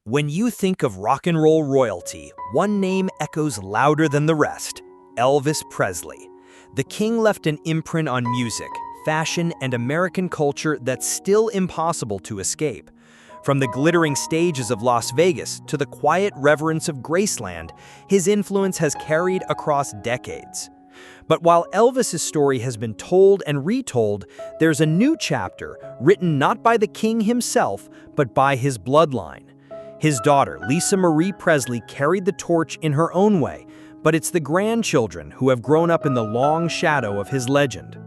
When you think of rock and roll royalty, one name echoes louder than the rest: Elvis Presley. The king left an imprint on music, fashion, and American culture that's still impossible to escape. From the glittering stages of Las Vegas to the quiet reverence of Graceland, his influence has carried across decades. But while Elvis's story has been told and retold, there's a new chapter written not by the king himself, but by his bloodline. His daughter, Lisa Marie Presley, carried the torch in her own way, but it's the grandchildren who have grown up in the long shadow of his legend.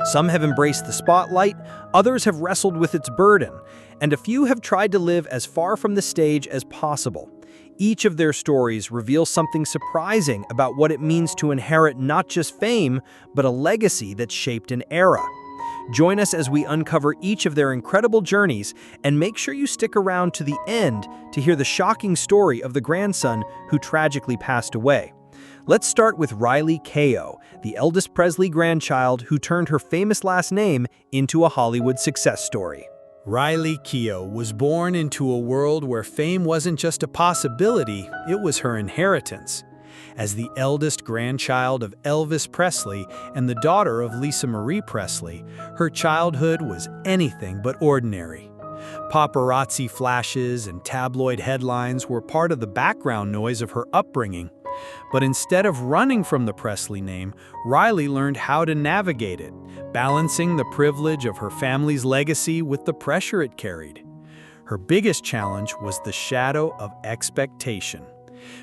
Some have embraced the spotlight, others have wrestled with its burden, and a few have tried to live as far from the stage as possible. Each of their stories reveals something surprising about what it means to inherit not just fame, but a legacy that shaped an era. Join us as we uncover each of their incredible journeys, and make sure you stick around to the end to hear the shocking story of the grandson who tragically passed away. Let's start with Riley Keough, the eldest Presley grandchild who turned her famous last name into a Hollywood success story. Riley Keough was born into a world where fame wasn't just a possibility, it was her inheritance. As the eldest grandchild of Elvis Presley and the daughter of Lisa Marie Presley, her childhood was anything but ordinary. Paparazzi flashes and tabloid headlines were part of the background noise of her upbringing. But instead of running from the Presley name, Riley learned how to navigate it, balancing the privilege of her family's legacy with the pressure it carried. Her biggest challenge was the shadow of expectation.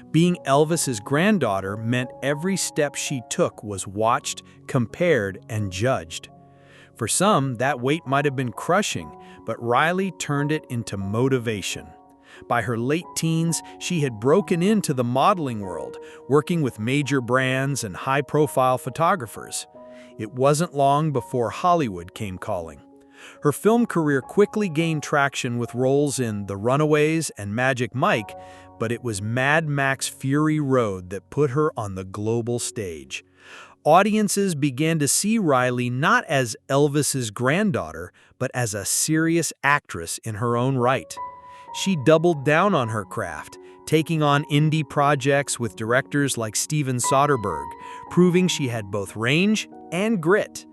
Being Elvis's granddaughter meant every step she took was watched, compared, and judged. For some, that weight might have been crushing, but Riley turned it into motivation. By her late teens, she had broken into the modeling world, working with major brands and high-profile photographers. It wasn't long before Hollywood came calling. Her film career quickly gained traction with roles in The Runaways and Magic Mike, but it was Mad Max Fury Road that put her on the global stage. Audiences began to see Riley not as Elvis's granddaughter, but as a serious actress in her own right. She doubled down on her craft, taking on indie projects with directors like Steven Soderbergh, proving she had both range and grit.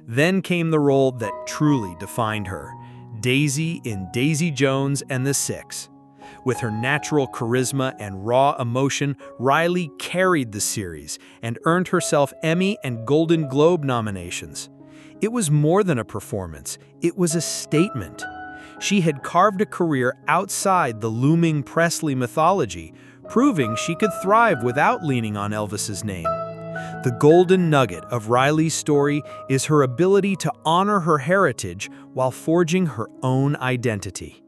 Then came the role that truly defined her, Daisy in Daisy Jones and the Six. With her natural charisma and raw emotion, Riley carried the series and earned herself Emmy and Golden Globe nominations. It was more than a performance, it was a statement. She had carved a career outside the looming Presley mythology, proving she could thrive without leaning on Elvis's name. The golden nugget of Riley's story is her ability to honor her heritage while forging her own identity.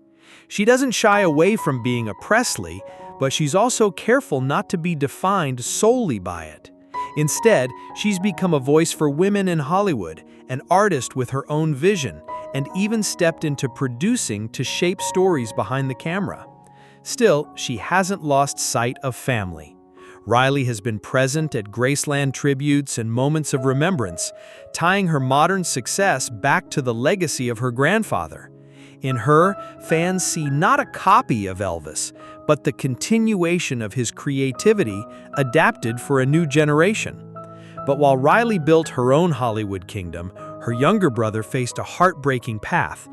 She doesn't shy away from being a Presley, but she's also careful not to be defined solely by it. Instead, she's become a voice for women in Hollywood, an artist with her own vision, and even stepped into producing to shape stories behind the camera. Still, she hasn't lost sight of family. Riley has been present at Graceland tributes and moments of remembrance, tying her modern success back to the legacy of her grandfather. In her, fans see not a copy of Elvis, but the continuation of his creativity adapted for a new generation. But while Riley built her own Hollywood kingdom, her younger brother faced a heartbreaking path.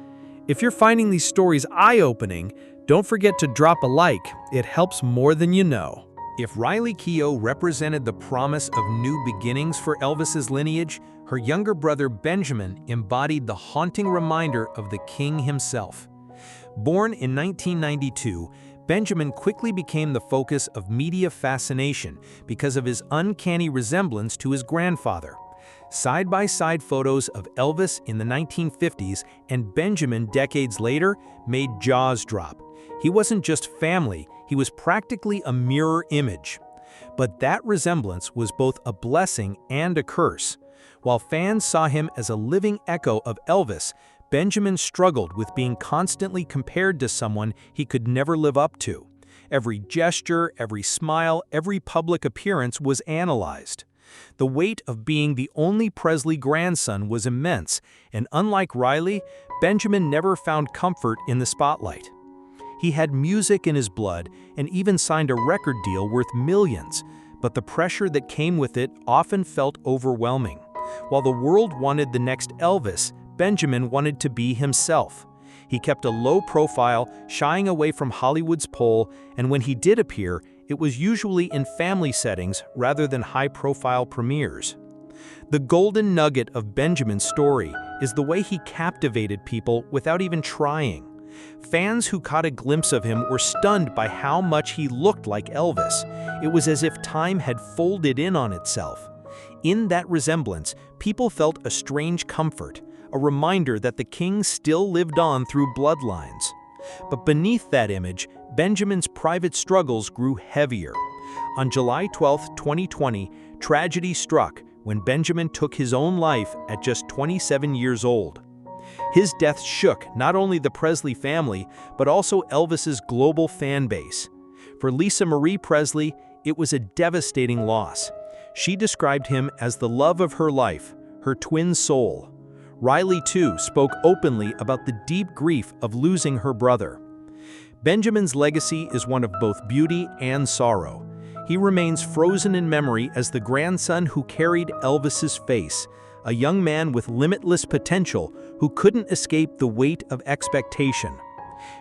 If you're finding these stories eye-opening, don't forget to drop a like. It helps more than you know. If Riley Keough represented the promise of new beginnings for Elvis's lineage, her younger brother Benjamin embodied the haunting reminder of the king himself. Born in 1992, Benjamin quickly became the focus of media fascination because of his uncanny resemblance to his grandfather. Side-by-side photos of Elvis in the 1950s and Benjamin decades later made jaws drop. He wasn't just family, he was practically a mirror image. But that resemblance was both a blessing and a curse. While fans saw him as a living echo of Elvis, Benjamin struggled with being constantly compared to someone he could never live up to. Every gesture, every smile, every public appearance was analyzed. The weight of being the only Presley grandson was immense, and unlike Riley, Benjamin never found comfort in the spotlight. He had music in his blood and even signed a record deal worth millions, but the pressure that came with it often felt overwhelming. While the world wanted the next Elvis, Benjamin wanted to be himself. He kept a low profile, shying away from Hollywood's pull, and when he did appear, it was usually in family settings rather than high-profile premieres. The golden nugget of Benjamin's story is the way he captivated people without even trying. Fans who caught a glimpse of him were stunned by how much he looked like Elvis. It was as if time had folded in on itself. In that resemblance, people felt a strange comfort, a reminder that the king still lived on through bloodlines. But beneath that image, Benjamin's private struggles grew heavier. On July 12, 2020, tragedy struck when Benjamin took his own life at just 27 years old. His death shook not only the Presley family, but also Elvis's global fan base. For Lisa Marie Presley, it was a devastating loss. She described him as the love of her life, her twin soul. Riley, too, spoke openly about the deep grief of losing her brother. Benjamin's legacy is one of both beauty and sorrow. He remains frozen in memory as the grandson who carried Elvis's face, a young man with limitless potential who couldn't escape the weight of expectation.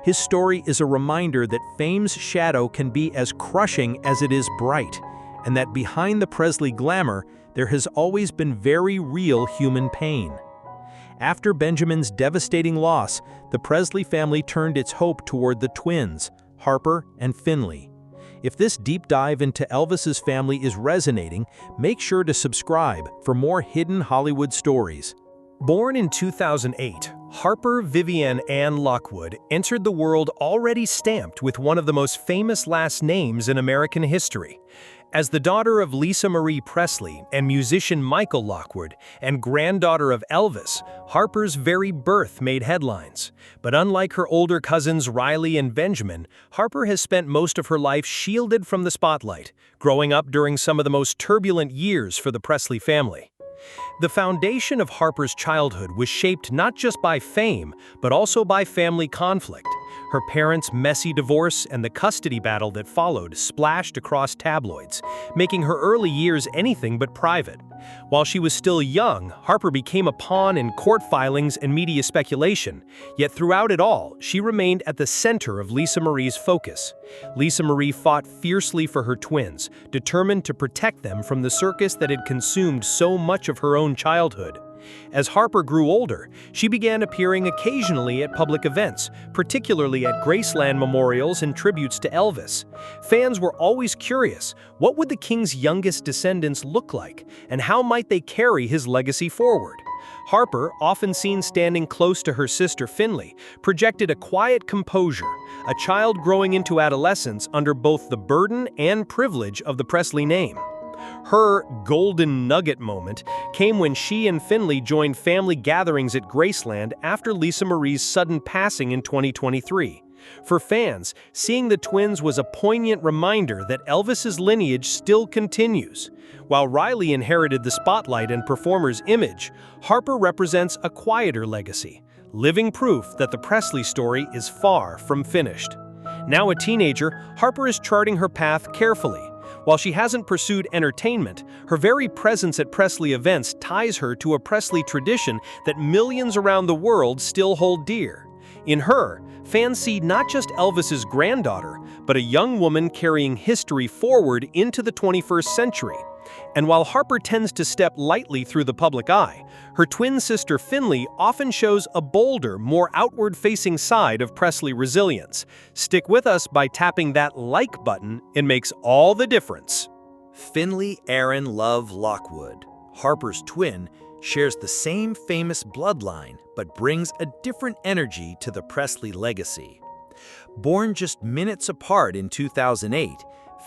His story is a reminder that fame's shadow can be as crushing as it is bright, and that behind the Presley glamour, there has always been very real human pain. After Benjamin's devastating loss, the Presley family turned its hope toward the twins, Harper and Finley. If this deep dive into Elvis's family is resonating, make sure to subscribe for more hidden Hollywood stories. Born in 2008, Harper Vivian Ann Lockwood entered the world already stamped with one of the most famous last names in American history. As the daughter of Lisa Marie Presley and musician Michael Lockwood and granddaughter of Elvis, Harper's very birth made headlines. But unlike her older cousins Riley and Benjamin, Harper has spent most of her life shielded from the spotlight, growing up during some of the most turbulent years for the Presley family. The foundation of Harper's childhood was shaped not just by fame, but also by family conflict. Her parents' messy divorce and the custody battle that followed splashed across tabloids, making her early years anything but private. While she was still young, Harper became a pawn in court filings and media speculation, yet throughout it all, she remained at the center of Lisa Marie's focus. Lisa Marie fought fiercely for her twins, determined to protect them from the circus that had consumed so much of her own childhood. As Harper grew older, she began appearing occasionally at public events, particularly at Graceland memorials and tributes to Elvis. Fans were always curious, what would the king's youngest descendants look like, and how might they carry his legacy forward? Harper, often seen standing close to her sister Finley, projected a quiet composure, a child growing into adolescence under both the burden and privilege of the Presley name. Her golden nugget moment came when she and Finley joined family gatherings at Graceland after Lisa Marie's sudden passing in 2023. For fans, seeing the twins was a poignant reminder that Elvis's lineage still continues. While Riley inherited the spotlight and performer's image, Harper represents a quieter legacy, living proof that the Presley story is far from finished. Now a teenager, Harper is charting her path carefully. While she hasn't pursued entertainment, her very presence at Presley events ties her to a Presley tradition that millions around the world still hold dear. In her, fans see not just Elvis's granddaughter, but a young woman carrying history forward into the 21st century. And while Harper tends to step lightly through the public eye, her twin sister Finley often shows a bolder, more outward-facing side of Presley resilience. Stick with us by tapping that like button. It makes all the difference. Finley Aaron Love Lockwood, Harper's twin, shares the same famous bloodline but brings a different energy to the Presley legacy. Born just minutes apart in 2008,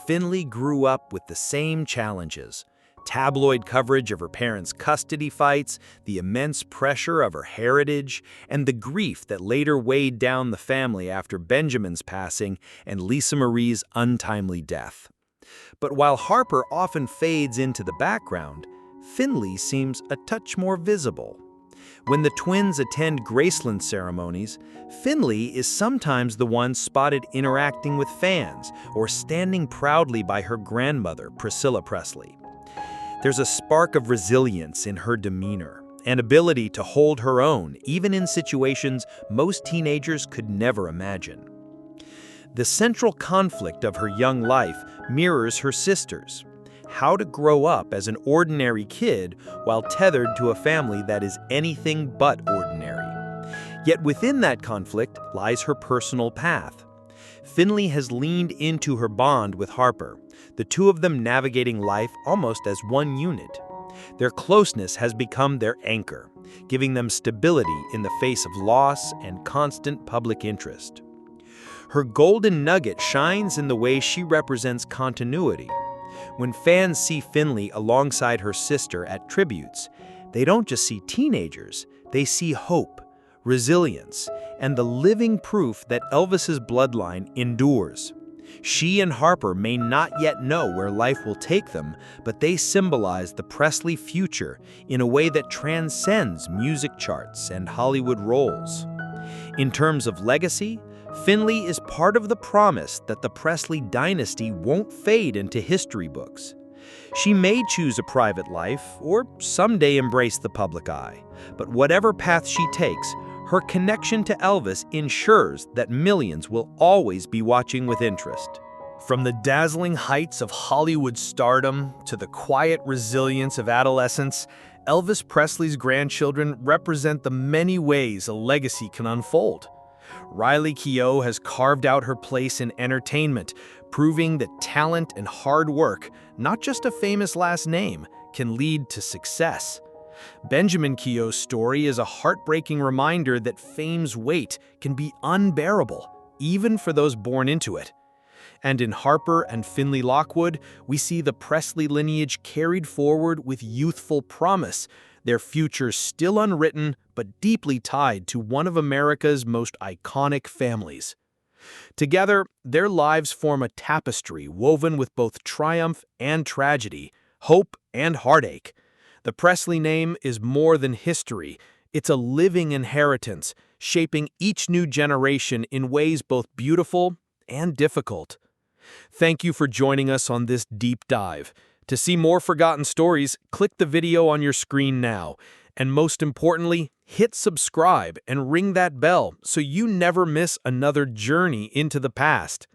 Finley grew up with the same challenges: tabloid coverage of her parents' custody fights, the immense pressure of her heritage, and the grief that later weighed down the family after Benjamin's passing and Lisa Marie's untimely death. But while Harper often fades into the background, Finley seems a touch more visible. When the twins attend Graceland ceremonies, Finley is sometimes the one spotted interacting with fans or standing proudly by her grandmother, Priscilla Presley. There's a spark of resilience in her demeanor, an ability to hold her own, even in situations most teenagers could never imagine. The central conflict of her young life mirrors her sister's: how to grow up as an ordinary kid while tethered to a family that is anything but ordinary. Yet within that conflict lies her personal path. Finley has leaned into her bond with Harper, the two of them navigating life almost as one unit. Their closeness has become their anchor, giving them stability in the face of loss and constant public interest. Her golden nugget shines in the way she represents continuity. When fans see Finley alongside her sister at tributes, they don't just see teenagers, they see hope, resilience, and the living proof that Elvis's bloodline endures. She and Harper may not yet know where life will take them, but they symbolize the Presley future in a way that transcends music charts and Hollywood roles. In terms of legacy, Finley is part of the promise that the Presley dynasty won't fade into history books. She may choose a private life or someday embrace the public eye, but whatever path she takes, her connection to Elvis ensures that millions will always be watching with interest. From the dazzling heights of Hollywood stardom to the quiet resilience of adolescence, Elvis Presley's grandchildren represent the many ways a legacy can unfold. Riley Keough has carved out her place in entertainment, proving that talent and hard work, not just a famous last name, can lead to success. Benjamin Keough's story is a heartbreaking reminder that fame's weight can be unbearable, even for those born into it. And in Harper and Finley Lockwood, we see the Presley lineage carried forward with youthful promise, their future still unwritten but deeply tied to one of America's most iconic families. Together, their lives form a tapestry woven with both triumph and tragedy, hope and heartache. The Presley name is more than history. It's a living inheritance, shaping each new generation in ways both beautiful and difficult. Thank you for joining us on this deep dive. To see more forgotten stories, click the video on your screen now. And most importantly, hit subscribe and ring that bell so you never miss another journey into the past.